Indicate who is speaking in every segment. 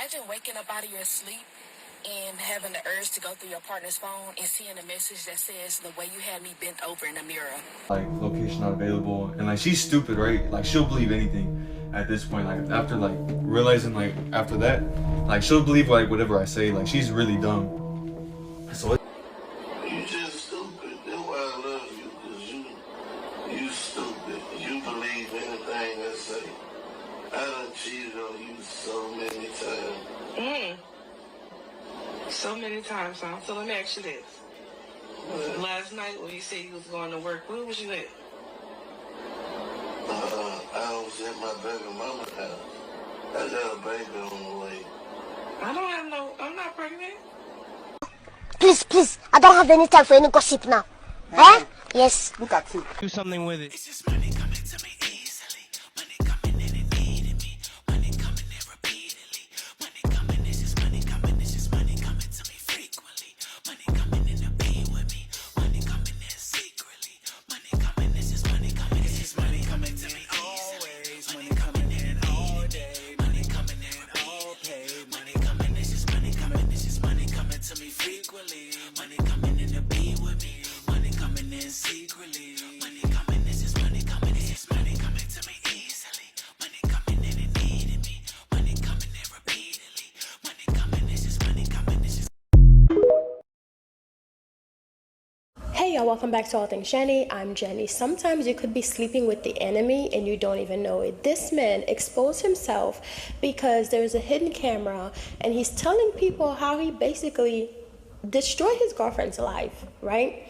Speaker 1: Imagine waking up out of your sleep and having the urge to go through your partner's phone and seeing a message that says the way you had me bent over in the mirror.
Speaker 2: Like, location not available, and like she's stupid, right? Like she'll believe anything at this point. Like after like realizing like after that, like she'll believe like whatever I say. Like she's really dumb. So
Speaker 3: you just stupid. That's why I love you, cause you stupid. You believe anything I say. I done cheated on you so many times.
Speaker 4: So many times, huh? So let me ask you this. Last night when you said you was going to work, where was you at?
Speaker 3: I was at my baby mama's house. I got a baby on the way.
Speaker 4: I'm not pregnant.
Speaker 5: Please, I don't have any time for any gossip now. Eh? Yes.
Speaker 6: Look at you.
Speaker 7: Do something with it.
Speaker 8: It's just money coming to me easily. Money coming in and needing me. Money coming in repeatedly. Money coming, it's just money coming. It's just money coming to me frequently. Money coming in to be with me. Money coming in secretly. Money coming, it's just money coming. It's just money coming to me always. Money coming in all day. Money coming in all paid. Money coming, it's just money coming. It's just money coming to me frequently. Money coming in to be with me. Money coming in secretly. Money coming, it's just money coming. It's just money coming to me easily. Money coming in and needing me. Money coming in repeatedly. Money coming, it's just money coming. It's just.
Speaker 9: Hey y'all, welcome back to All Things Jenny. I'm Jenny. Sometimes you could be sleeping with the enemy and you don't even know it. This man exposed himself because there's a hidden camera and he's telling people how he basically destroyed his girlfriend's life, right?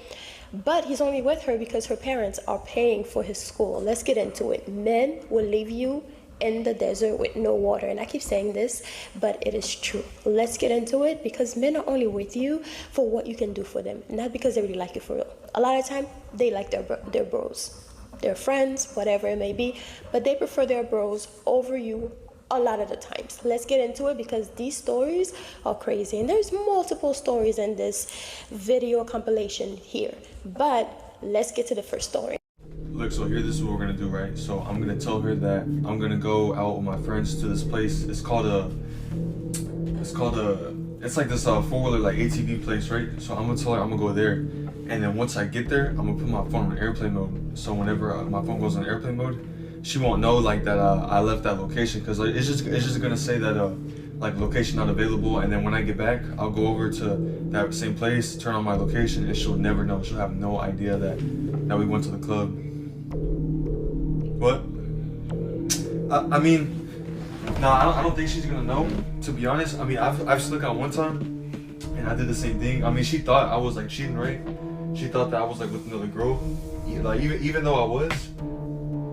Speaker 9: But he's only with her because her parents are paying for his school. Let's get into it. Men will leave you in the desert with no water. And I keep saying this, but it is true. Let's get into it because men are only with you for what you can do for them, not because they really like you for real. A lot of time, they like their bros, their friends, whatever it may be, but they prefer their bros over you a lot of the times. Let's get into it because these stories are crazy. And there's multiple stories in this video compilation here. But let's get to the first story.
Speaker 2: look, so here, this is what we're gonna do, right? So I'm gonna tell her that I'm gonna go out with my friends to this place. It's like this four-wheeler like ATV place, right? So I'm gonna tell her I'm gonna go there, and then once I get there, I'm gonna put my phone on airplane mode. So whenever my phone goes on airplane mode, she won't know like that I left that location, because like, it's just gonna say that like location not available, and then when I get back, I'll go over to that same place, turn on my location, and she'll never know. She'll have no idea that we went to the club. What? I mean, no, I don't think she's gonna know, to be honest. I mean, I've snuck out one time, and I did the same thing. I mean, she thought I was like cheating, right? She thought that I was like with another girl. Like even though I was,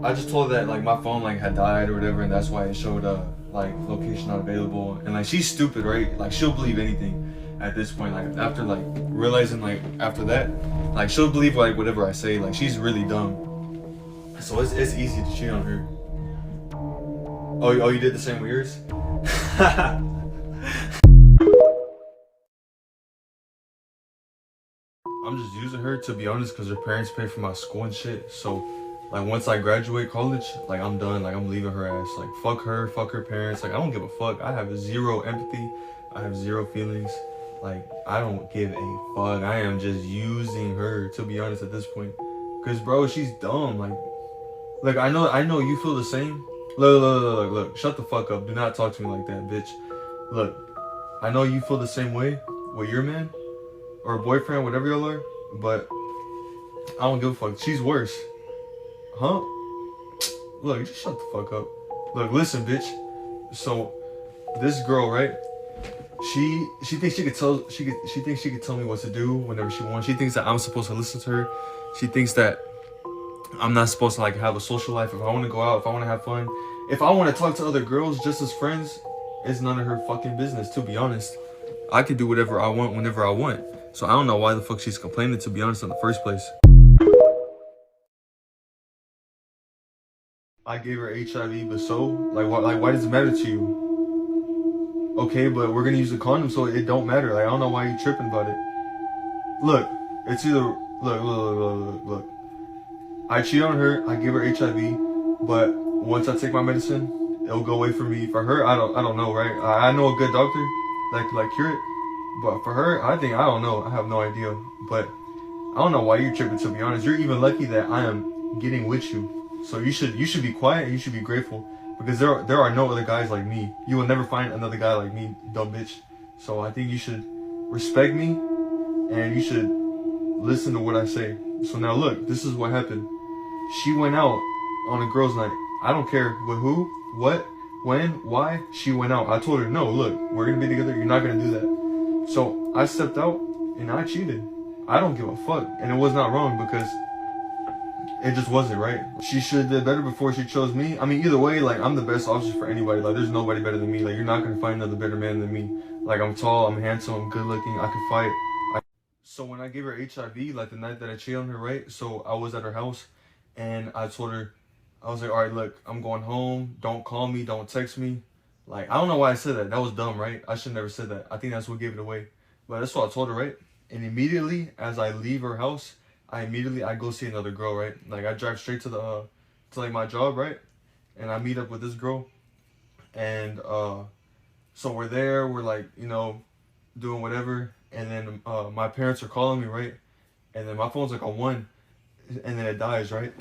Speaker 2: I just told her that like my phone like had died or whatever, and that's why it showed like location not available. And like she's stupid, right? Like she'll believe anything at this point. Like after like realizing like after that, like she'll believe like whatever I say. Like she's really dumb. So it's easy to cheat on her. Oh, you did the same with yours? I'm just using her, to be honest, because her parents pay for my school and shit. So like once I graduate college, like I'm done. Like I'm leaving her ass. Like fuck her parents. Like I don't give a fuck. I have zero empathy. I have zero feelings. Like I don't give a fuck. I am just using her, to be honest, at this point. Cause bro, she's dumb. Like I know you feel the same. Look, shut the fuck up. Do not talk to me like that, bitch. Look, I know you feel the same way with your man or boyfriend, whatever y'all are, but I don't give a fuck. She's worse. Huh? Look, just shut the fuck up. Look, listen, bitch. So this girl, right? She thinks she could tell me what to do whenever she wants. She thinks that I'm supposed to listen to her. She thinks that I'm not supposed to like have a social life. If I want to go out, if I want to have fun, if I want to talk to other girls just as friends, it's none of her fucking business, to be honest. I can do whatever I want whenever I want. So I don't know why the fuck she's complaining, to be honest, in the first place. I gave her HIV, but so? Why does it matter to you? Okay, but we're gonna use a condom, so it don't matter. Like, I don't know why you tripping about it. Look, it's either, look. I cheat on her, I give her HIV, but once I take my medicine, it'll go away for me. For her, I don't know, right? I know a good doctor that could like cure it, but for her, I don't know. I have no idea. But I don't know why you're tripping. To be honest, you're even lucky that I am getting with you. So you should be quiet. And you should be grateful because there are no other guys like me. You will never find another guy like me, dumb bitch. So I think you should respect me and you should listen to what I say. So now look, this is what happened. She went out on a girls' night. I don't care with who, what, when, why. She went out. I told her, no, look, we're gonna be together. You're not gonna do that. So I stepped out and I cheated. I don't give a fuck, and it was not wrong because it just wasn't right. She should have did better before she chose me. I mean, either way, like I'm the best option for anybody. Like there's nobody better than me. Like you're not gonna find another better man than me. Like I'm tall, I'm handsome, I'm good looking, I can fight. So when I gave her HIV, like the night that I cheated on her, right? So I was at her house, and I told her, I was like, all right, look, I'm going home. Don't call me. Don't text me. Like I don't know why I said that. That was dumb, right? I should never said that. I think that's what gave it away. But that's what I told her, right? And immediately as I leave her house, I go see another girl, right? Like I drive straight to the to like my job, right? And I meet up with this girl, and so we're there. We're like, doing whatever, and then my parents are calling me, right? And then my phone's like on 1, and then it dies, right?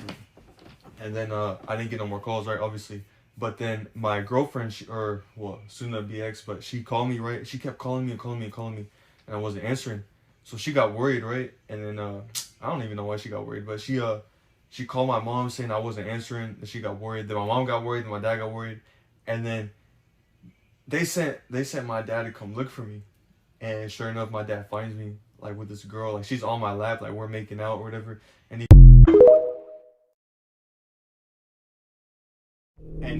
Speaker 2: And then I didn't get no more calls, right? Obviously. But then my girlfriend, soon to be ex, but she called me, right? She kept calling me and calling me and calling me, and I wasn't answering. So she got worried, right? And then I don't even know why she got worried, but she called my mom saying I wasn't answering, and she got worried. Then my mom got worried, then my dad got worried, and then they sent my dad to come look for me, and sure enough, my dad finds me like with this girl, like she's on my lap, like we're making out or whatever, and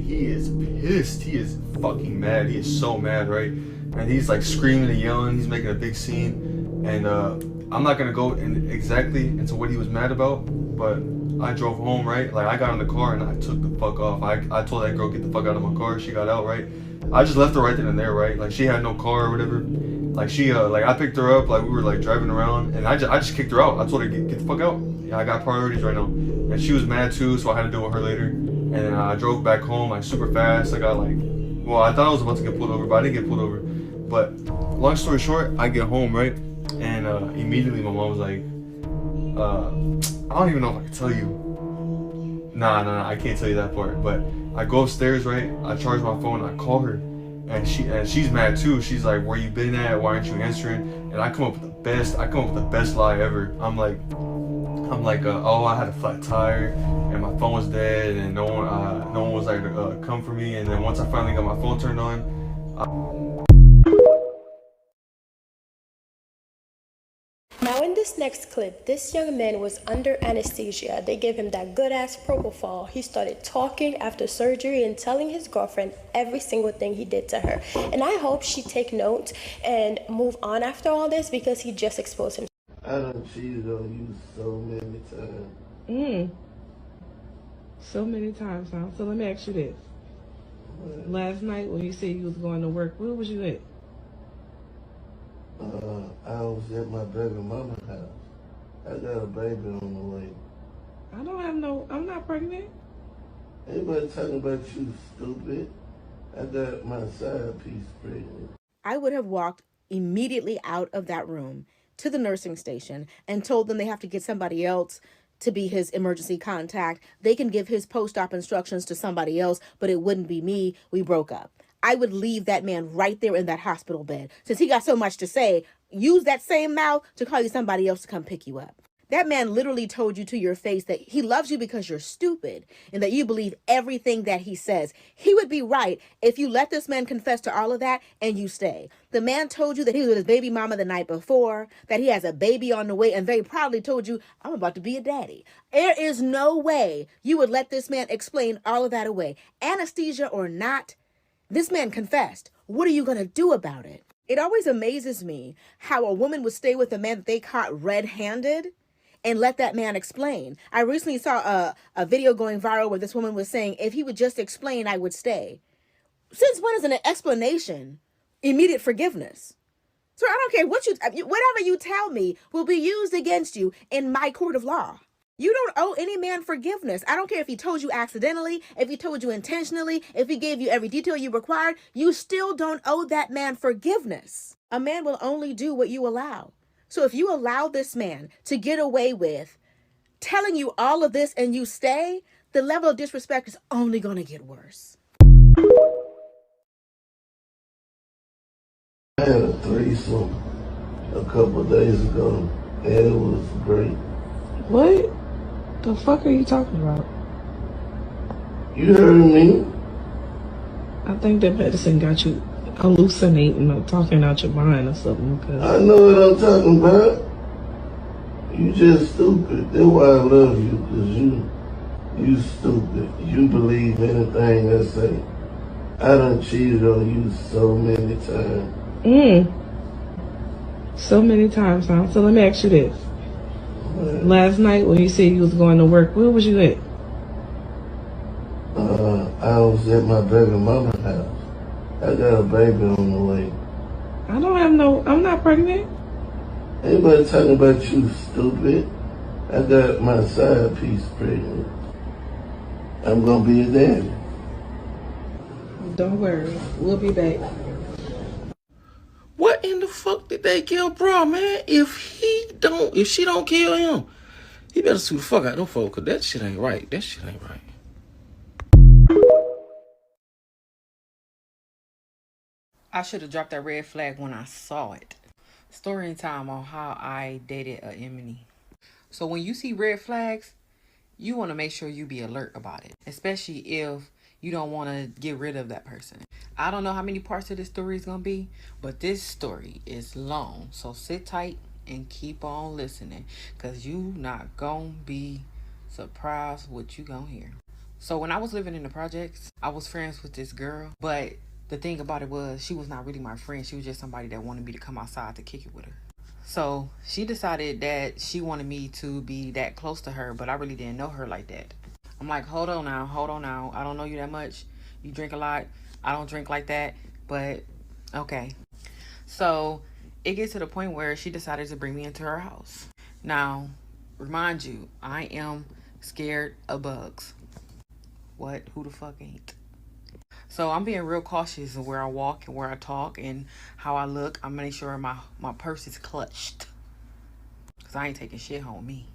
Speaker 2: he is pissed. He is fucking mad. He is so mad, right? And he's like screaming and yelling. He's making a big scene. And I'm not gonna go exactly into what he was mad about, but I drove home, right? Like I got in the car and I took the fuck off. I told that girl get the fuck out of my car. She got out, right? I just left her right then and there, right? Like she had no car or whatever. Like she like I picked her up, like we were like driving around, and I just kicked her out. I told her get the fuck out. Yeah, I got priorities right now. And she was mad too, so I had to deal with her later. And then I drove back home like super fast. I got I thought I was about to get pulled over, but I didn't get pulled over. But long story short, I get home, right? And immediately my mom was like, I don't even know if I can tell you. Nah, I can't tell you that part. But I go upstairs, right? I charge my phone, I call her, and she's mad too. She's like, where you been at? Why aren't you answering? And I come up with the best lie ever. I'm like, oh, I had a flat tire and my phone was dead and no one was like to come for me. And then once I finally got my phone turned on,
Speaker 9: Now in this next clip, this young man was under anesthesia. They gave him that good ass propofol. He started talking after surgery and telling his girlfriend every single thing he did to her. And I hope she take note and move on after all this because he just exposed himself.
Speaker 3: I done cheated on you so many times.
Speaker 4: So many times, huh? So let me ask you this. Last night when you said you was going to work, where was you at?
Speaker 3: I was at my baby mama's house. I got a baby on the way.
Speaker 4: I'm not pregnant.
Speaker 3: Anybody talking about you, stupid? I got my side piece pregnant.
Speaker 6: I would have walked immediately out of that room to the nursing station and told them they have to get somebody else to be his emergency contact. They can give his post-op instructions to somebody else, but it wouldn't be me. We broke up. I would leave that man right there in that hospital bed. Since he got so much to say, use that same mouth to call you somebody else to come pick you up. That man literally told you to your face that he loves you because you're stupid and that you believe everything that he says. He would be right if you let this man confess to all of that and you stay. The man told you that he was with his baby mama the night before, that he has a baby on the way, and very proudly told you, I'm about to be a daddy. There is no way you would let this man explain all of that away. Anesthesia or not, this man confessed. What are you going to do about it? It always amazes me how a woman would stay with a man that they caught red-handed and let that man explain. I recently saw a video going viral where this woman was saying, if he would just explain, I would stay. Since when is an explanation immediate forgiveness? So I don't care whatever you tell me will be used against you in my court of law. You don't owe any man forgiveness. I don't care if he told you accidentally, if he told you intentionally, if he gave you every detail you required, you still don't owe that man forgiveness. A man will only do what you allow. So if you allow this man to get away with telling you all of this and you stay, the level of disrespect is only going to get worse.
Speaker 3: I had a threesome a couple of days ago, and it was great.
Speaker 4: What the fuck are you talking about?
Speaker 3: You heard me?
Speaker 4: I think that medicine got you hallucinating or talking out your mind or something.
Speaker 3: I know what I'm talking about. You just stupid. That's why I love you, because you stupid. You believe anything I say. I done cheated on you so many times.
Speaker 4: So many times, huh? So let me ask you this. Last night when you said you was going to work, where was you at?
Speaker 3: I was at my baby mama's house. I got a baby on the way.
Speaker 4: I'm not pregnant.
Speaker 3: Anybody talking about you, stupid? I got my side piece pregnant. I'm gonna be a daddy.
Speaker 4: Don't worry, we'll be back.
Speaker 7: What in the fuck did they kill bro, man? If she don't kill him, he better sue the fuck out of them folks, cause that shit ain't right. That shit ain't right.
Speaker 10: I should have dropped that red flag when I saw it. Story time on how I dated a Emily. So when you see red flags, you want to make sure you be alert about it, especially if you don't want to get rid of that person. I don't know how many parts of this story is going to be, but this story is long. So sit tight and keep on listening, because you not going to be surprised what you going to hear. So when I was living in the projects, I was friends with this girl, but the thing about it was she was not really my friend. She was just somebody that wanted me to come outside to kick it with her. So she decided that she wanted me to be that close to her, but I really didn't know her like that. I'm like, hold on now. I don't know you that much. You drink a lot. I don't drink like that, but okay. So it gets to the point where she decided to bring me into her house. Now, remind you, I am scared of bugs. What? Who the fuck ain't? So I'm being real cautious of where I walk and where I talk and how I look. I'm making sure my purse is clutched, because I ain't taking shit home me.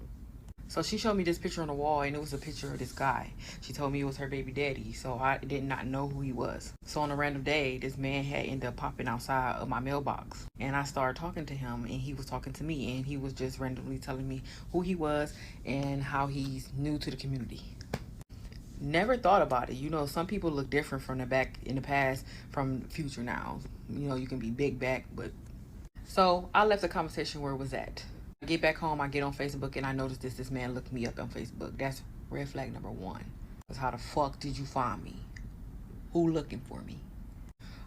Speaker 10: So she showed me this picture on the wall, and it was a picture of this guy. She told me it was her baby daddy, so I did not know who he was. So on a random day, this man had ended up popping outside of my mailbox, and I started talking to him, and he was talking to me, and he was just randomly telling me who he was and how he's new to the community. Never thought about it. You know, some people look different from the back in the past from the future now. You know, you can be big back, but... So I left the conversation where it was at. I get back home, I get on Facebook, and I noticed this man looked me up on Facebook. That's red flag number one. Because how the fuck did you find me? Who looking for me?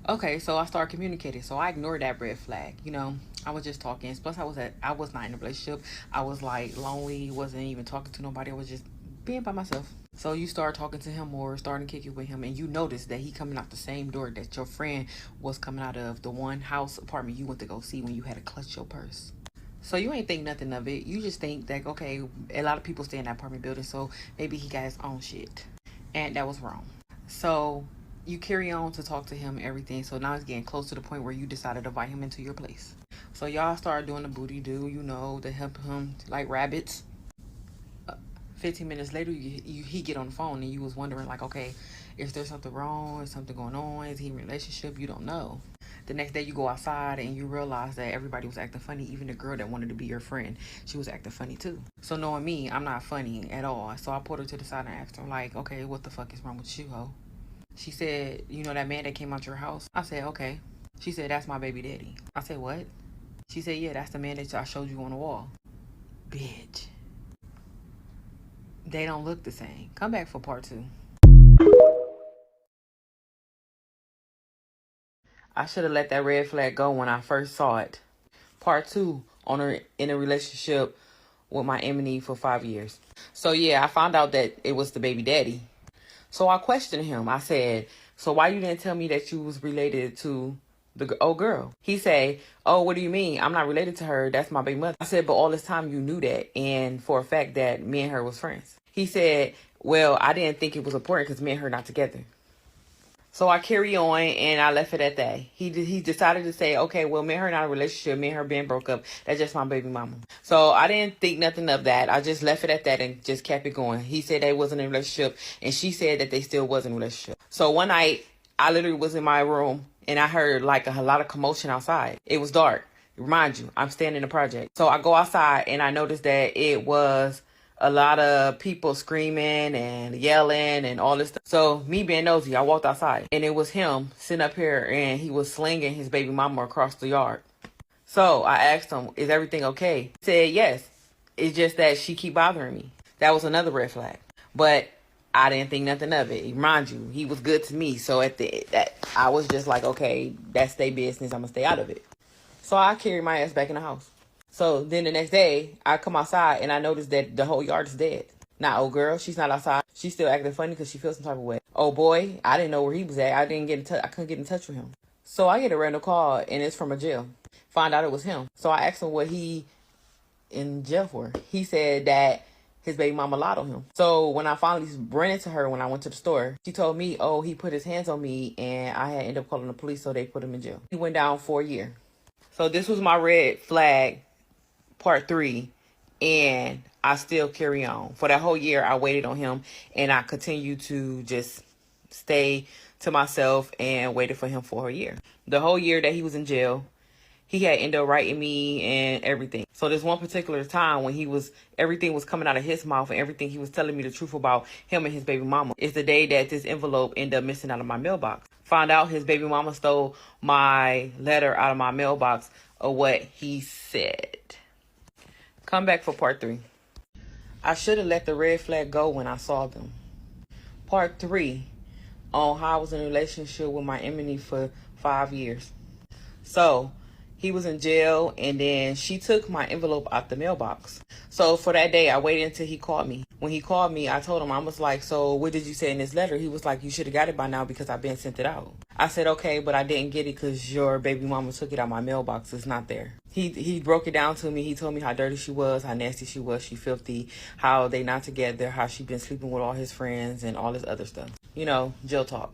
Speaker 10: Okay, so I started communicating. So I ignored that red flag. You know, I was just talking. Plus, I was not in a relationship. I was like lonely, wasn't even talking to nobody. I was just being by myself. So you start talking to him more, starting to kick it with him, and you notice that he coming out the same door that your friend was coming out of, the one house apartment you went to go see when you had to clutch your purse. So you ain't think nothing of it. You just think that, okay, a lot of people stay in that apartment building, so maybe he got his own shit. And that was wrong. So you carry on to talk to him and everything. So now it's getting close to the point where you decided to invite him into your place. So y'all started doing the booty do, you know, to help him like rabbits. 15 minutes later, he get on the phone and you was wondering like, okay, is there something wrong? Is something going on? Is he in a relationship? You don't know. The next day you go outside and you realize that everybody was acting funny. Even the girl that wanted to be your friend, she was acting funny too. So knowing me, I'm not funny at all. So I pulled her to the side and asked her like, okay, what the fuck is wrong with you, ho? She said, you know that man that came out your house? I said, okay. She said, that's my baby daddy. I said, what? She said, yeah, that's the man that I showed you on the wall. Bitch. They don't look the same. Come back for part 2. I should have let that red flag go when I first saw it. Part 2 on her in a relationship with my Emily for 5 years. So yeah, I found out that it was the baby daddy. So I questioned him. I said, so why you didn't tell me that you was related to the old girl. He say, oh, what do you mean? I'm not related to her. That's my baby mother. I said, but all this time you knew that, and for a fact that me and her was friends. He said, well, I didn't think it was important because me and her not together. So I carry on, and I left it at that. He decided to say, okay, well, me and her not in a relationship. Me and her being broke up. That's just my baby mama. So I didn't think nothing of that. I just left it at that and just kept it going. He said they wasn't in a relationship, and she said that they still wasn't in a relationship. So one night, I literally was in my room, and I heard like a lot of commotion outside. It was dark. Remind you, I'm staying in the project. So I go outside, and I noticed that it was a lot of people screaming and yelling and all this stuff. So me being nosy, I walked outside, and it was him sitting up here, and he was slinging his baby mama across the yard. So I asked him, is everything okay? He said, yes. It's just that she keep bothering me. That was another red flag. But I didn't think nothing of it. Mind you, he was good to me. So I was just like, okay, that's their business. I'm going to stay out of it. So I carried my ass back in the house. So then the next day, I come outside, and I noticed that the whole yard is dead. Now, old girl, she's not outside. She's still acting funny because she feels some type of way. Oh boy, I didn't know where he was at. I couldn't get in touch with him. So I get a random call, and it's from a jail. Find out it was him. So I asked him what he in jail for. He said that his baby mama lied on him. So when I finally ran into her when I went to the store, she told me, oh, he put his hands on me, and I had ended up calling the police, so they put him in jail. He went down for a year. So this was my red flag part 3, and I still carry on. For that whole year, I waited on him, and I continued to just stay to myself and waited for him for a year. The whole year that he was in jail, he had ended up writing me and everything. So this one particular time when everything was coming out of his mouth and everything he was telling me the truth about him and his baby mama is the day that this envelope ended up missing out of my mailbox. Found out his baby mama stole my letter out of my mailbox of what he said. Come back for part 3. I should have let the red flag go when I saw them. Part 3 on how I was in a relationship with my enemy for 5 years. So he was in jail, and then she took my envelope out the mailbox. So for that day, I waited until he called me. When he called me, I told him, I was like, so what did you say in this letter? He was like, you should have got it by now because I've been sent it out. I said, okay, but I didn't get it because your baby mama took it out my mailbox. It's not there. He broke it down to me. He told me how dirty she was, how nasty she was, she filthy, how they not together, how she been sleeping with all his friends and all this other stuff. You know, jail talk.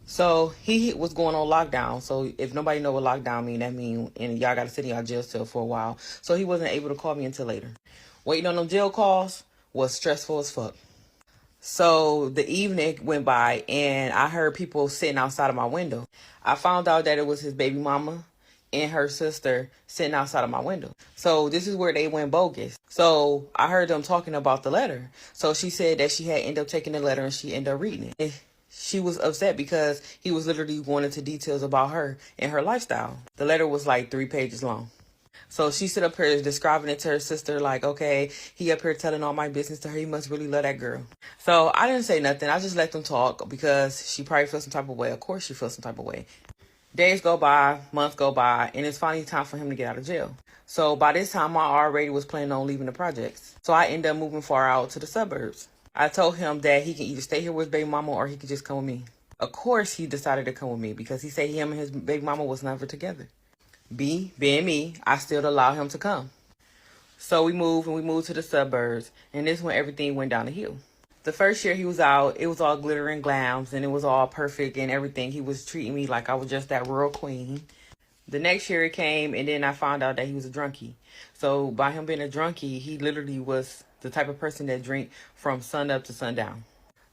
Speaker 10: So he was going on lockdown. So if nobody know what lockdown mean, that mean and y'all got to sit in y'all jail cell for a while. So he wasn't able to call me until later. Waiting on them jail calls was stressful as fuck. So the evening went by, and I heard people sitting outside of my window. I found out that it was his baby mama and her sister sitting outside of my window. So this is where they went bogus. So I heard them talking about the letter. So she said that she had ended up taking the letter and she ended up reading it. She was upset because he was literally going into details about her and her lifestyle. The letter was like 3 pages long. So she stood up here describing it to her sister like, okay, he up here telling all my business to her. He must really love that girl. So I didn't say nothing. I just let them talk because she probably feels some type of way. Of course she feels some type of way. Days go by, months go by, and it's finally time for him to get out of jail. So by this time, I already was planning on leaving the projects. So I ended up moving far out to the suburbs. I told him that he can either stay here with his baby mama or he could just come with me. Of course, he decided to come with me because he said him and his baby mama was never together. Being me, I still allow him to come. So we moved to the suburbs, and this is when everything went down the hill. The first year he was out, it was all glitter and glams, and it was all perfect and everything. He was treating me like I was just that rural queen. The next year it came, and then I found out that he was a drunkie. So by him being a drunkie, he literally was the type of person that drank from sun up to sundown.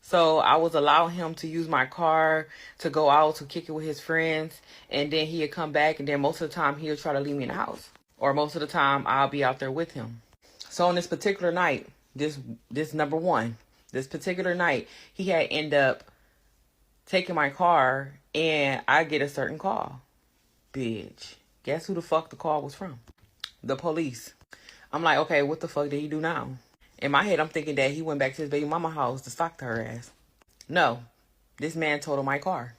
Speaker 10: So I was allowing him to use my car to go out to kick it with his friends, and then he'd come back, and then most of the time he'll try to leave me in the house, or most of the time I'll be out there with him. So on this particular night, this number one, this particular night, he had ended up taking my car, and I get a certain call. Bitch, guess who the fuck the call was from? The police. I'm like, okay, what the fuck did he do now? In my head, I'm thinking that he went back to his baby mama house to talk to her ass. No, this man totaled my car.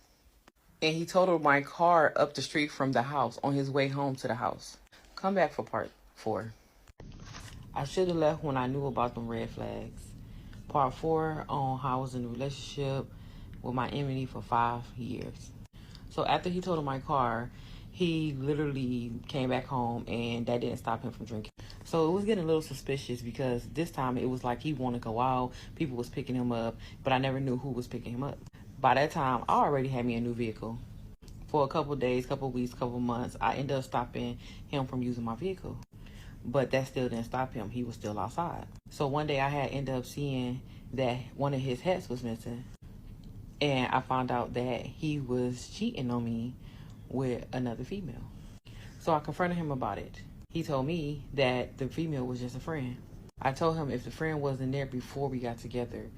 Speaker 10: And he totaled my car up the street from the house on his way home to the house. Come back for part 4. I should have left when I knew about them red flags. Part 4 on how I was in a relationship with my enemy for 5 years. So after he totaled my car, he literally came back home, and that didn't stop him from drinking. So it was getting a little suspicious because this time it was like he wanted to go out. People was picking him up, but I never knew who was picking him up. By that time, I already had me a new vehicle. For a couple days, couple weeks, couple months, I ended up stopping him from using my vehicle. But that still didn't stop him. He was still outside. So one day I had ended up seeing that one of his hats was missing. And I found out that he was cheating on me with another female. So I confronted him about it. He told me that the female was just a friend. I told him if the friend wasn't there before we got together,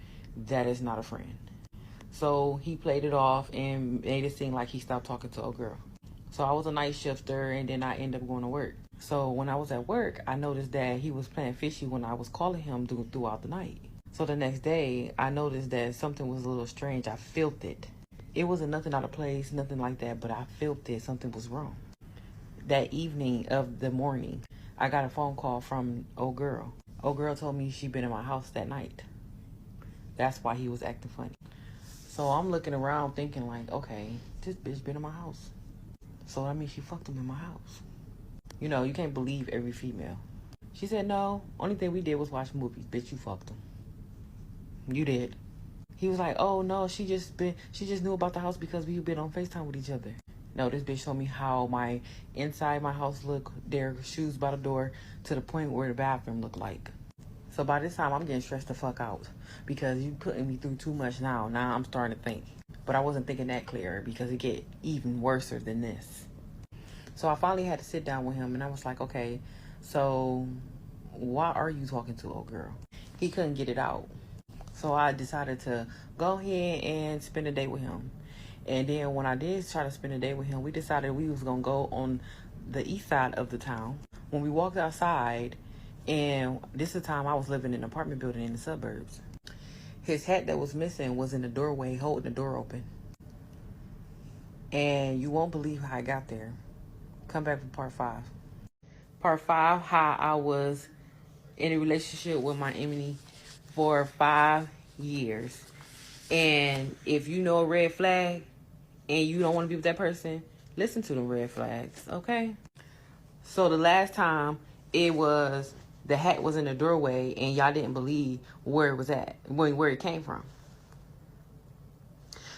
Speaker 10: that is not a friend. So he played it off and made it seem like he stopped talking to a girl. So I was a night shifter, and then I ended up going to work. So when I was at work, I noticed that he was playing fishy when I was calling him throughout the night. So the next day, I noticed that something was a little strange. I felt it. It wasn't nothing out of place, nothing like that, but I felt it. Something was wrong. That evening of the morning, I got a phone call from old girl. Old girl told me she'd been in my house that night. That's why he was acting funny. So I'm looking around thinking like, okay, this bitch been in my house. So that means she fucked him in my house. You know, you can't believe every female. She said, no, only thing we did was watch movies. Bitch, you fucked him. You did. He was like, oh no, she just knew about the house because we've been on FaceTime with each other. No, this bitch told me how my inside my house look, their shoes by the door, to the point where the bathroom looked like. So by this time, I'm getting stressed the fuck out because you putting me through too much now. Now I'm starting to think. But I wasn't thinking that clear because it get even worse than this. So I finally had to sit down with him, and I was like, okay, so why are you talking to old girl? He couldn't get it out. So I decided to go ahead and spend a day with him. And then when I did try to spend a day with him, we decided we was going to go on the east side of the town. When we walked outside, and this is the time I was living in an apartment building in the suburbs. His hat that was missing was in the doorway holding the door open. And you won't believe how I got there. Come back for part 5. Part 5, how I was in a relationship with my enemy for 5 years. And if you know a red flag and you don't want to be with that person, listen to them red flags, okay? So the last time it was the hat was in the doorway and y'all didn't believe where it was at, where it came from.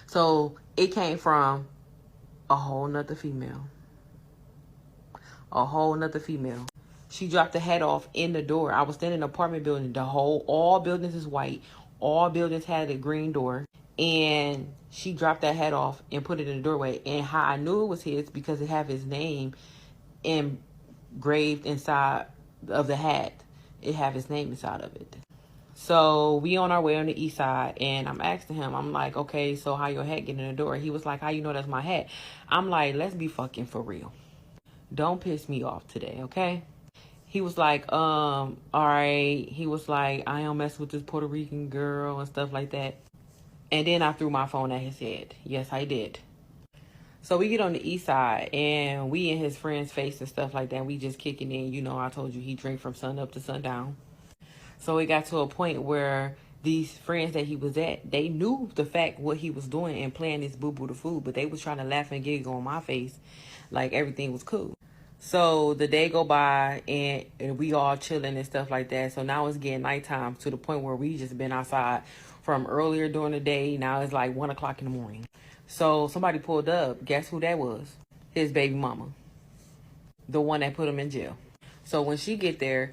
Speaker 10: So it came from a whole nother female. A whole nother female. She dropped the hat off in the door. I was standing in an apartment building. All buildings is white. All buildings had a green door. And she dropped that hat off and put it in the doorway. And how I knew it was his, because it had his name engraved inside of the hat. It had his name inside of it. So we on our way on the east side, and I'm asking him, I'm like, okay, so how your hat get in the door? He was like, how you know that's my hat? I'm like, let's be fucking for real. Don't piss me off today, okay? He was like, all right. He was like, I don't mess with this Puerto Rican girl and stuff like that. And then I threw my phone at his head. Yes, I did. So we get on the east side, and we in his friend's face and stuff like that. We just kicking in. You know, I told you he drink from sun up to sundown. So it got to a point where these friends that he was at, they knew the fact what he was doing and playing this boo-boo the food, but they was trying to laugh and giggle on my face like everything was cool. So the day go by, and we all chilling and stuff like that. So now it's getting nighttime to the point where we just been outside from earlier during the day. Now it's like 1 o'clock in the morning. So somebody pulled up. Guess who that was? His baby mama. The one that put him in jail. So when she get there,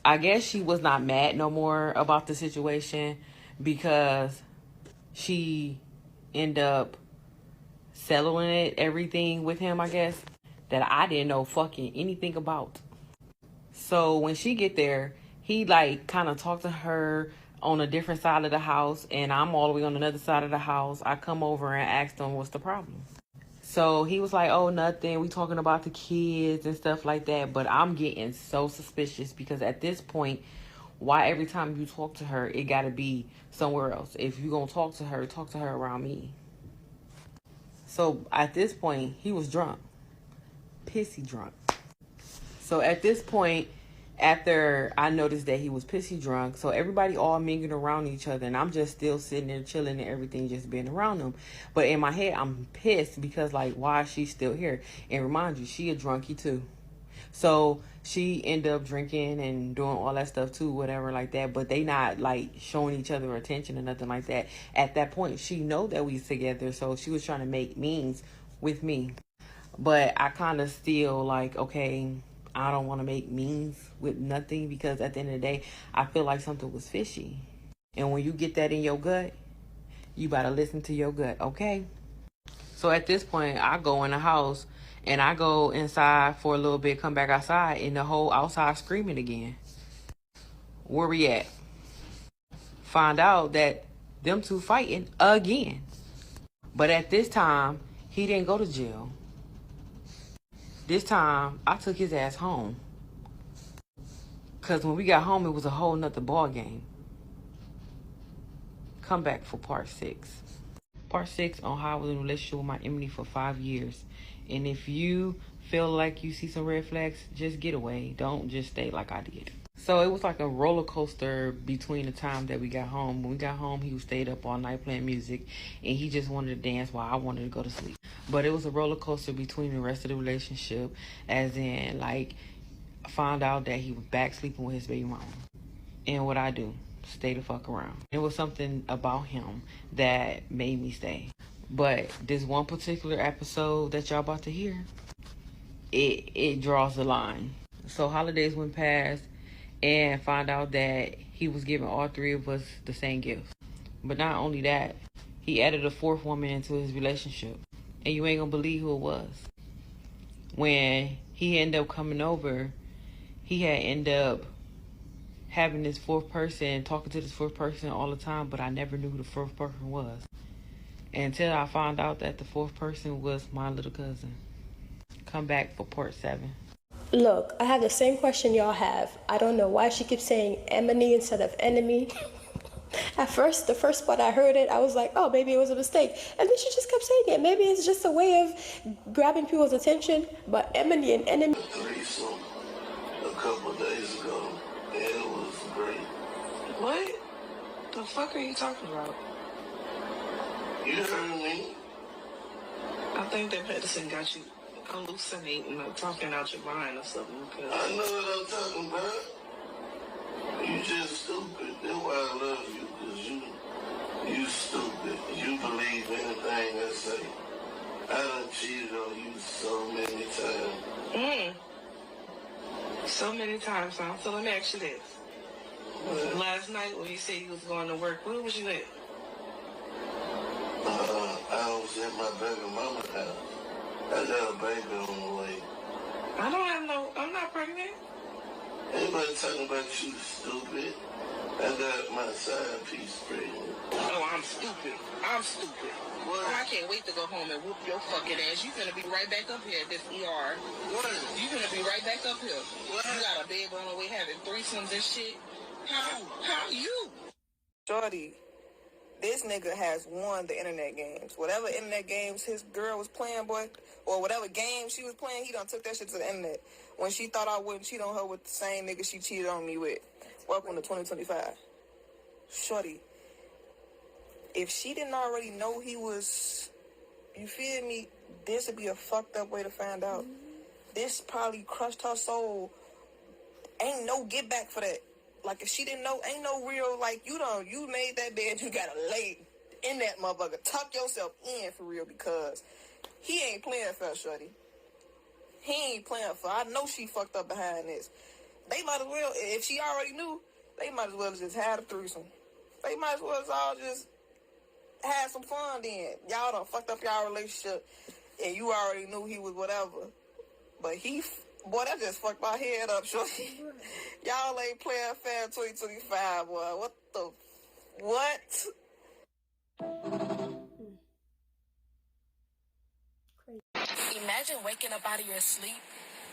Speaker 10: I guess she was not mad no more about the situation because she ended up settling everything with him, I guess, that I didn't know fucking anything about. So when she get there, he like kind of talked to her on a different side of the house, and I'm all the way on another side of the house. I come over and asked him what's the problem. So he was like, oh, nothing. We talking about the kids and stuff like that. But I'm getting so suspicious because at this point, why every time you talk to her, it got to be somewhere else? If you going to talk to her around me. So at this point, he was drunk. Pissy drunk. So at this point, after I noticed that he was pissy drunk, so everybody all mingling around each other, and I'm just still sitting there chilling and everything, just being around them. But in my head, I'm pissed because, like, why is she still here? And remind you, she a drunkie too. So she ended up drinking and doing all that stuff too, whatever like that. But they not like showing each other attention or nothing like that. At that point, she know that we together, so she was trying to make means with me. But I kind of still like, okay, I don't want to make means with nothing because at the end of the day, I feel like something was fishy. And when you get that in your gut, you gotta listen to your gut, okay? So at this point, I go in the house and I go inside for a little bit, come back outside, and the whole outside screaming again. Where we at? Find out that them two fighting again. But at this time, he didn't go to jail. This time, I took his ass home. Because when we got home, it was a whole nother ball game. Come back for part 6. Part 6 on how I was in a relationship with my enemy for 5 years. And if you feel like you see some red flags, just get away. Don't just stay like I did. So it was like a roller coaster between the time that we got home. When we got home, he stayed up all night playing music, and he just wanted to dance while I wanted to go to sleep. But it was a roller coaster between the rest of the relationship, as in, like, I found out that he was back sleeping with his baby mama. And what I do? Stay the fuck around. It was something about him that made me stay. But this one particular episode that y'all about to hear, it draws the line. So holidays went past and found out that he was giving all 3 of us the same gifts. But not only that, he added a 4th woman into his relationship. And you ain't gonna believe who it was. When he ended up coming over, he had ended up having this 4th person, talking to this 4th person all the time, but I never knew who the 4th person was. Until I found out that the 4th person was my little cousin. Come back for part 7.
Speaker 9: Look, I have the same question y'all have. I don't know why she keeps saying enemy instead of enemy. At first, the first part I heard it, I was like, oh, maybe it was a mistake. And then she just kept saying it. Maybe it's just a way of grabbing people's attention. But enemy and enemy.
Speaker 3: Threesome a couple days ago, and it was great.
Speaker 4: What the fuck are you talking about?
Speaker 3: You heard me?
Speaker 4: I think that medicine got you hallucinating or talking out your mind or something.
Speaker 3: I know what I'm talking about. You just stupid. That's why I love you, because you stupid. You believe anything I say. I done cheated on you so many times.
Speaker 4: So many times, huh? So let me ask you this. Last night when you said you was going to work, where was you at?
Speaker 3: I was at my baby mama's house. I got a baby on the way.
Speaker 4: I'm not pregnant.
Speaker 3: Anybody talking about you stupid? I got my side piece pregnant.
Speaker 4: Oh, I'm stupid.
Speaker 3: What?
Speaker 4: Oh, I can't wait to go home and whoop your fucking ass. You gonna be right back up here at this ER.
Speaker 3: What?
Speaker 4: You gonna be right back up here.
Speaker 3: What?
Speaker 4: You got a baby on the way having threesomes and shit. How you?
Speaker 11: Shorty, this nigga has won the internet games. Whatever internet games his girl was playing, boy, or whatever game she was playing, he done took that shit to the internet. When she thought I wouldn't cheat on her with the same nigga she cheated on me with. Welcome to 2025. Shorty, if she didn't already know he was, you feel me, this would be a fucked up way to find out. This probably crushed her soul. Ain't no get back for that. Like, if she didn't know, ain't no real, like, you made that bed, you gotta lay in that motherfucker. Tuck yourself in for real, because he ain't playing fair, shorty. He ain't playing fair. I know she fucked up behind this. They might as well, if she already knew, they might as well just have a threesome. They might as well all just have some fun then. Y'all done fucked up y'all relationship, and you already knew he was whatever. But boy, that just fucked my head up, shorty. Y'all ain't playing fair 2025, boy. What?
Speaker 1: Imagine waking up out of your sleep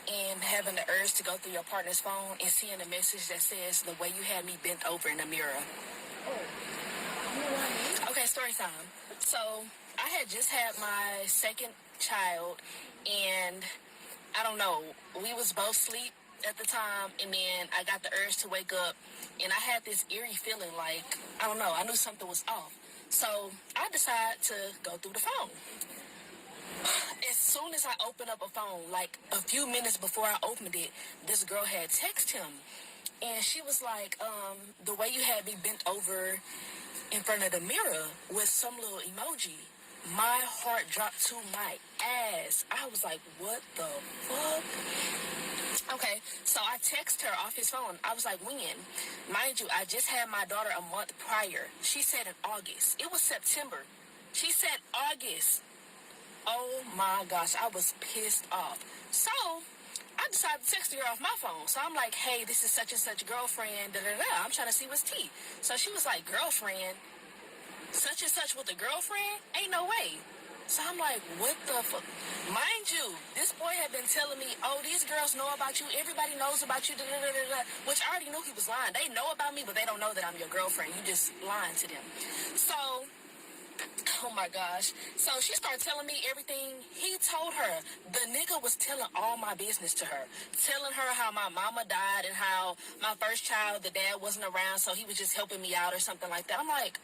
Speaker 1: and having the urge to go through your partner's phone and seeing a message that says, the way you had me bent over in the mirror. Okay, story time. So, I had just had my second child, and I don't know, we was both asleep, at the time, and then I got the urge to wake up, and I had this eerie feeling like, I don't know, I knew something was off. So I decided to go through the phone. As soon as I opened up a phone, like a few minutes before I opened it, this girl had texted him. And she was like, the way you had me bent over in front of the mirror with some little emoji, my heart dropped to my ass. I was like, what the fuck? Okay, so I text her off his phone. I was like, when? Mind you, I just had my daughter a month prior. She said in August. It was September. She said August. Oh my gosh, I was pissed off. So I decided to text her off my phone. So I'm like, hey, this is such and such girlfriend, da da da. I'm trying to see what's tea. So she was like, girlfriend? Such and such with a girlfriend? Ain't no way. So I'm like, what the fuck? Mind you, this boy had been telling me, oh, these girls know about you. Everybody knows about you, da da da da da. Which I already knew he was lying. They know about me, but they don't know that I'm your girlfriend. You just lying to them. So, oh my gosh. So she started telling me everything he told her. The nigga was telling all my business to her. Telling her how my mama died and how my first child, the dad wasn't around, so he was just helping me out or something like that. I'm like,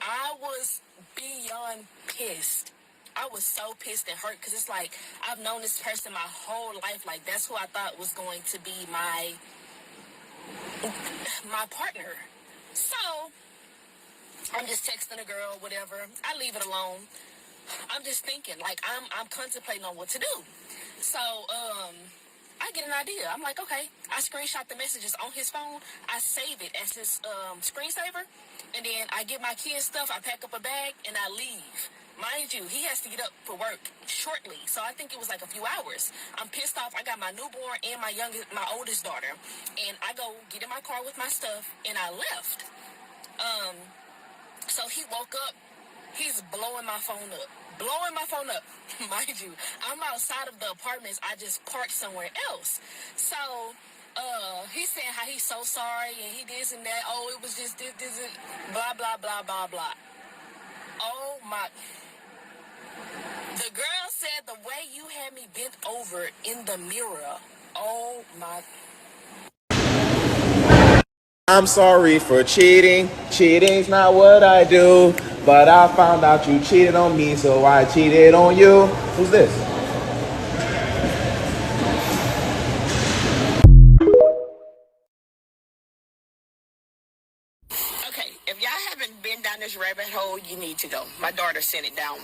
Speaker 1: I was beyond pissed. I was so pissed and hurt because it's like, I've known this person my whole life. Like, that's who I thought was going to be my partner. So I'm just texting a girl, whatever. I leave it alone. I'm just thinking, like, I'm contemplating on what to do. So, I get an idea. I'm like, okay. I screenshot the messages on his phone. I save it as his screensaver. And then I get my kids' stuff. I pack up a bag and I leave. Mind you, he has to get up for work shortly. So I think it was like a few hours. I'm pissed off. I got my newborn and my oldest daughter. And I go get in my car with my stuff and I left. So he woke up. He's blowing my phone up. Blowing my phone up. Mind you, I'm outside of the apartments. I just parked somewhere else. So, he's saying how he's so sorry and he this and that. Oh, it was just this, blah, blah, blah, blah, blah. Oh, my. The girl said the way you had me bent over in the mirror. Oh, my.
Speaker 7: I'm sorry for cheating. Cheating's not what I do. But I found out you cheated on me, so I cheated on you. Who's this?
Speaker 1: Okay, if y'all haven't been down this rabbit hole, you need to go. My daughter sent me down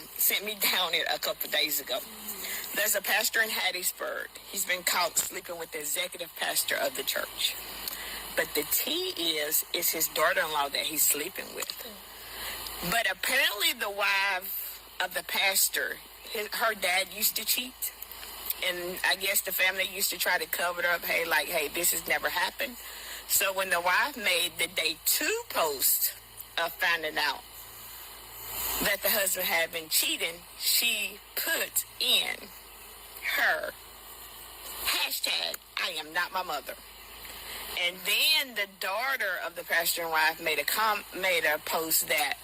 Speaker 1: it a couple of days ago. There's a pastor in Hattiesburg. He's been caught sleeping with the executive pastor of the church. But the tea is his daughter-in-law that he's sleeping with. But apparently the wife of the pastor, her dad used to cheat. And I guess the family used to try to cover it up. Hey, this has never happened. So when the wife made the day 2 post of finding out that the husband had been cheating, she put in her hashtag, I am not my mother. And then the daughter of the pastor and wife made a post that,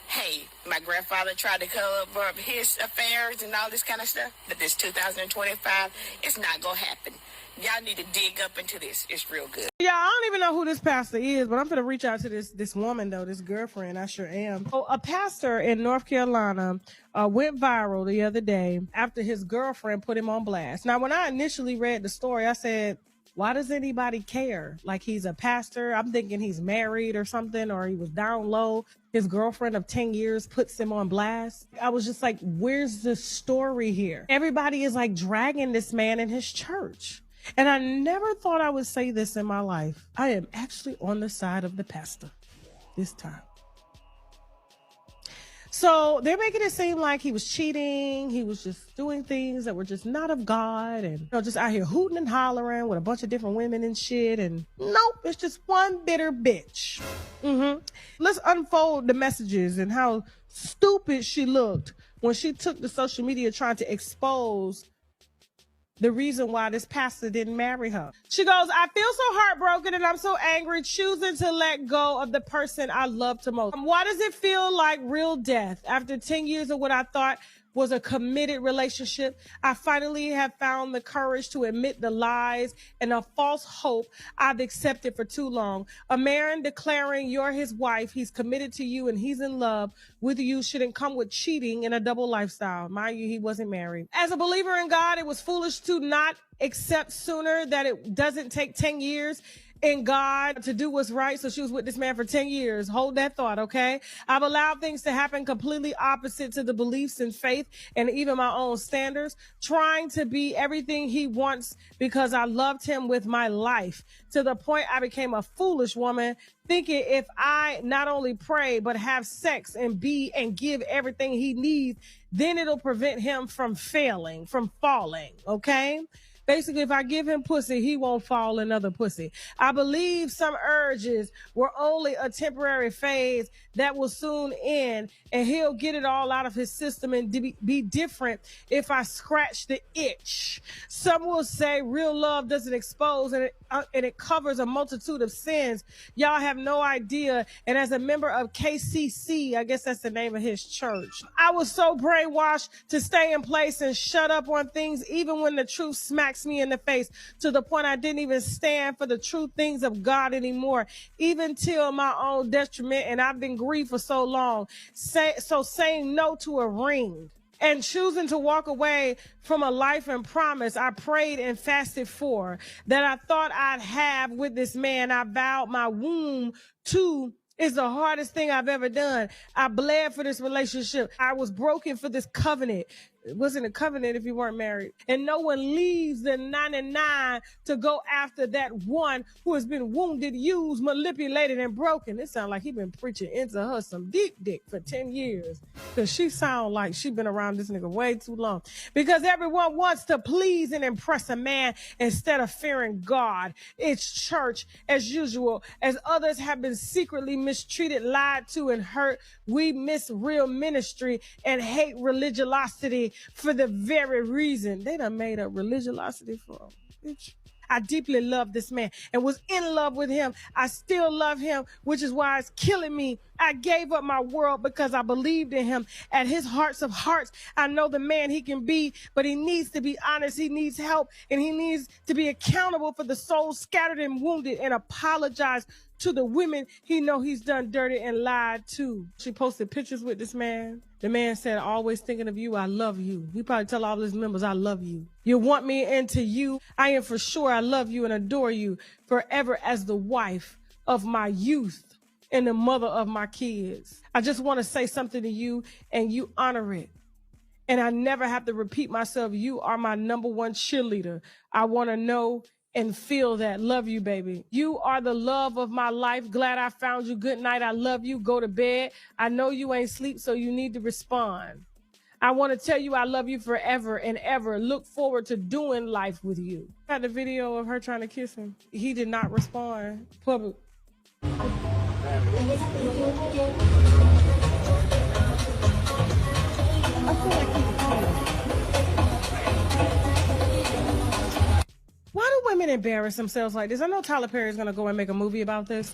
Speaker 1: hey, my grandfather tried to cover up his affairs and all this kind of stuff, but this 2025, it's not going to happen. Y'all need to dig up into this. It's real good.
Speaker 12: Yeah, I don't even know who this pastor is, but I'm gonna reach out to this woman though, this girlfriend. I sure am. So a pastor in North Carolina went viral the other day after his girlfriend put him on blast. Now, when I initially read the story, I said, why does anybody care? Like, he's a pastor. I'm thinking he's married or something, or he was down low. His girlfriend of 10 years puts him on blast. I was just like, where's the story here? Everybody is like dragging this man in his church. And I never thought I would say this in my life. I am actually on the side of the pastor this time. So they're making it seem like he was cheating. He was just doing things that were just not of God, and just out here hooting and hollering with a bunch of different women and shit. And nope, it's just one bitter bitch. Let's unfold the messages and how stupid she looked when she took to social media trying to expose the reason why this pastor didn't marry her. She goes, I feel so heartbroken and I'm so angry, choosing to let go of the person I love the most. Why does it feel like real death? After 10 years of what I thought was a committed relationship. I finally have found the courage to admit the lies and a false hope I've accepted for too long. A man declaring you're his wife, he's committed to you, and he's in love with you shouldn't come with cheating and a double lifestyle. Mind you, he wasn't married. As a believer in God, it was foolish to not accept sooner that it doesn't take 10 years in God to do what's right. So she was with this man for 10 years. Hold that thought, okay? I've allowed things to happen completely opposite to the beliefs and faith and even my own standards, trying to be everything he wants because I loved him with my life, to the point I became a foolish woman, thinking if I not only pray, but have sex and be and give everything he needs, then it'll prevent him from failing, from falling, okay? Basically, if I give him pussy, he won't fall in other pussy. I believe some urges were only a temporary phase that will soon end, and he'll get it all out of his system and be different if I scratch the itch. Some will say real love doesn't expose, and it covers a multitude of sins. Y'all have no idea. And as a member of KCC, I guess that's the name of his church, I was so brainwashed to stay in place and shut up on things, even when the truth smacks me in the face, to the point I didn't even stand for the true things of God anymore, even till my own detriment. And I've been grieved for so long. So saying no to a ring and choosing to walk away from a life and promise I prayed and fasted for, that I thought I'd have with this man I vowed my womb to, is the hardest thing I've ever done. I bled for this relationship. I was broken for this covenant. It wasn't a covenant if you weren't married. And no one leaves the 99 to go after that one who has been wounded, used, manipulated, and broken. It sounds like he been preaching into her some deep dick for 10 years. Because she sound like she been around this nigga way too long. Because everyone wants to please and impress a man instead of fearing God. It's church as usual. As others have been secretly mistreated, lied to, and hurt, we miss real ministry and hate religiosity for the very reason they done made up religiosity for. Bitch. I deeply love this man and was in love with him. I still love him, which is why it's killing me. I gave up my world because I believed in him. At his hearts of hearts, I know the man he can be, but he needs to be honest. He needs help, and he needs to be accountable for the souls scattered and wounded, and apologize to the women he know he's done dirty and lied to. She posted pictures with this man. The man said, always thinking of you, I love you. He probably tell all his members, I love you. You want me into you? I am for sure I love you and adore you forever as the wife of my youth and the mother of my kids. I just want to say something to you, and you honor it. And I never have to repeat myself. You are my number one cheerleader. I want to know and feel that. Love you, baby. You are the love of my life. Glad I found you. Good night. I love you. Go to bed. I know you ain't sleep, so you need to respond. I want to tell you I love you forever and ever. Look forward to doing life with you. I had the video of her trying to kiss him. He did not respond. Public. I feel like he's calling. Why do women embarrass themselves like this? I know Tyler Perry is going to go and make a movie about this.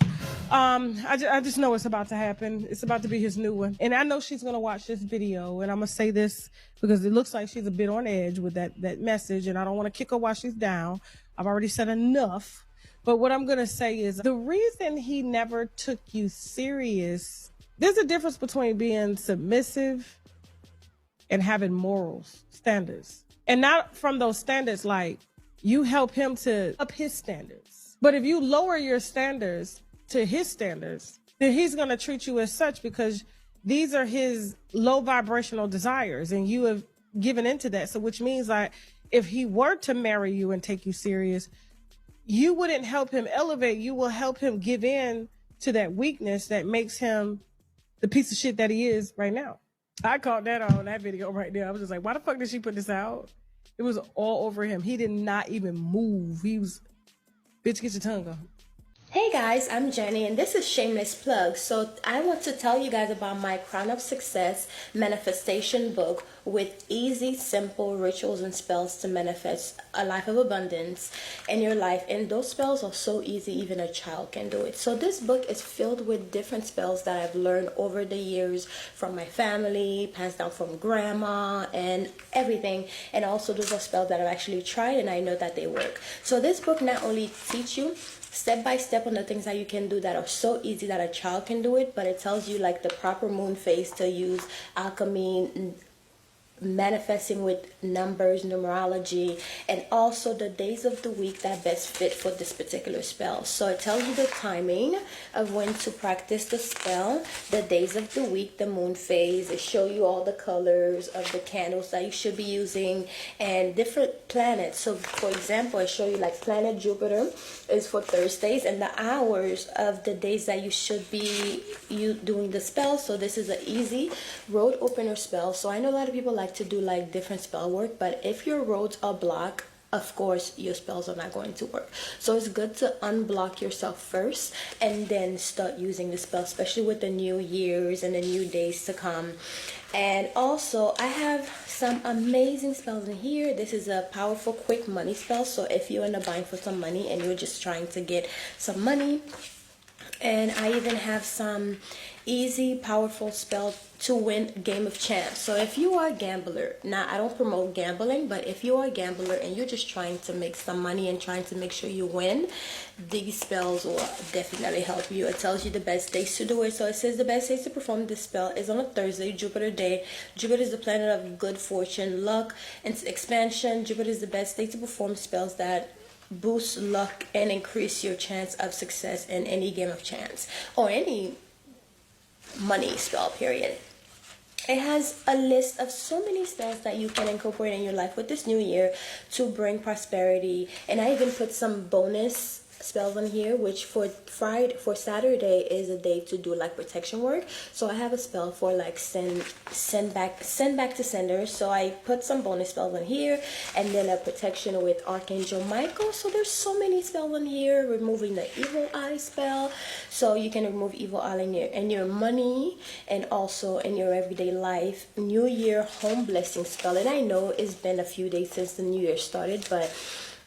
Speaker 12: I just know it's about to happen. It's about to be his new one. And I know she's going to watch this video. And I'm going to say this because it looks like she's a bit on edge with that message. And I don't want to kick her while she's down. I've already said enough. But what I'm going to say is the reason he never took you serious, there's a difference between being submissive and having morals, standards. And not from those standards like you help him to up his standards. But if you lower your standards to his standards, then he's going to treat you as such because these are his low vibrational desires and you have given into that. So which means like if he were to marry you and take you serious, you wouldn't help him elevate. You will help him give in to that weakness that makes him the piece of shit that he is right now. I caught that on that video right there. I was just like, why the fuck did she put this out? It was all over him. He did not even move. He was, bitch, get your tongue off.
Speaker 9: Hey guys, I'm Jenny and this is Shameless Plug. So I want to tell you guys about my Crown of Success manifestation book, with easy, simple rituals and spells to manifest a life of abundance in your life. And those spells are so easy, even a child can do it. So this book is filled with different spells that I've learned over the years from my family, passed down from grandma and everything. And also those are spells that I've actually tried and I know that they work. So this book not only teach you step by step on the things that you can do that are so easy that a child can do it, but it tells you like the proper moon phase to use, alchemy, manifesting with numbers, numerology, and also the days of the week that best fit for this particular spell. So it tells you the timing of when to practice the spell, the days of the week, the moon phase. It shows you all the colors of the candles that you should be using and different planets. So for example, I show you like planet Jupiter is for Thursdays and the hours of the days that you should be doing the spell. So this is an easy road opener spell. So I know a lot of people like to do like different spell work, but if your roads are blocked, of course your spells are not going to work. So it's good to unblock yourself first and then start using the spell, especially with the new years and the new days to come. And also I have some amazing spells in here. This is a powerful quick money spell. So if you're in a bind for some money and you're just trying to get some money, and I even have some easy powerful spell to win game of chance. So if you are a gambler, now I don't promote gambling, but if you are a gambler and you're just trying to make some money and trying to make sure you win, these spells will definitely help you. It tells you the best days to do it. So it says the best days to perform this spell is on a Thursday, Jupiter day. Jupiter is the planet of good fortune, luck, and expansion. Jupiter is the best day to perform spells that boost luck and increase your chance of success in any game of chance or any money spell, period. It has a list of so many spells that you can incorporate in your life with this new year to bring prosperity. And I even put some bonus spells on here, which for Saturday is a day to do like protection work. So I have a spell for like send back to sender. So I put some bonus spells on here, and then a protection with Archangel Michael. So there's so many spells on here. Removing the evil eye spell, so you can remove evil eye in your money and also in your everyday life. New Year home blessing spell, and I know it's been a few days since the new year started, but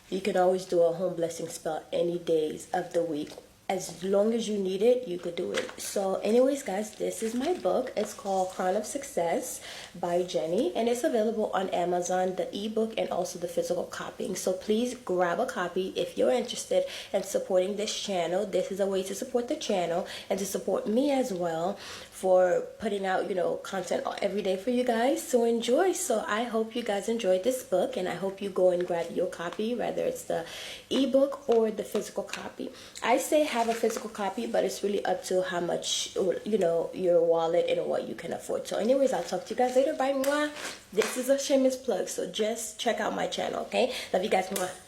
Speaker 9: you can always do a home blessing spell any days of the week. As long as you need it, you could do it. So anyways, guys, this is my book. It's called Crown of Success by Jenny, and it's available on Amazon, the ebook and also the physical copying. So please grab a copy if you're interested in supporting this channel. This is a way to support the channel and to support me as well for putting out, content every day for you guys to enjoy. So I hope you guys enjoyed this book, and I hope you go and grab your copy, whether it's the ebook or the physical copy. I say have a physical copy, but it's really up to how much, your wallet and what you can afford. So anyways, I'll talk to you guys later. Bye. Mwah. This is a shameless plug, so just check out my channel, okay? Love you guys. Mwah.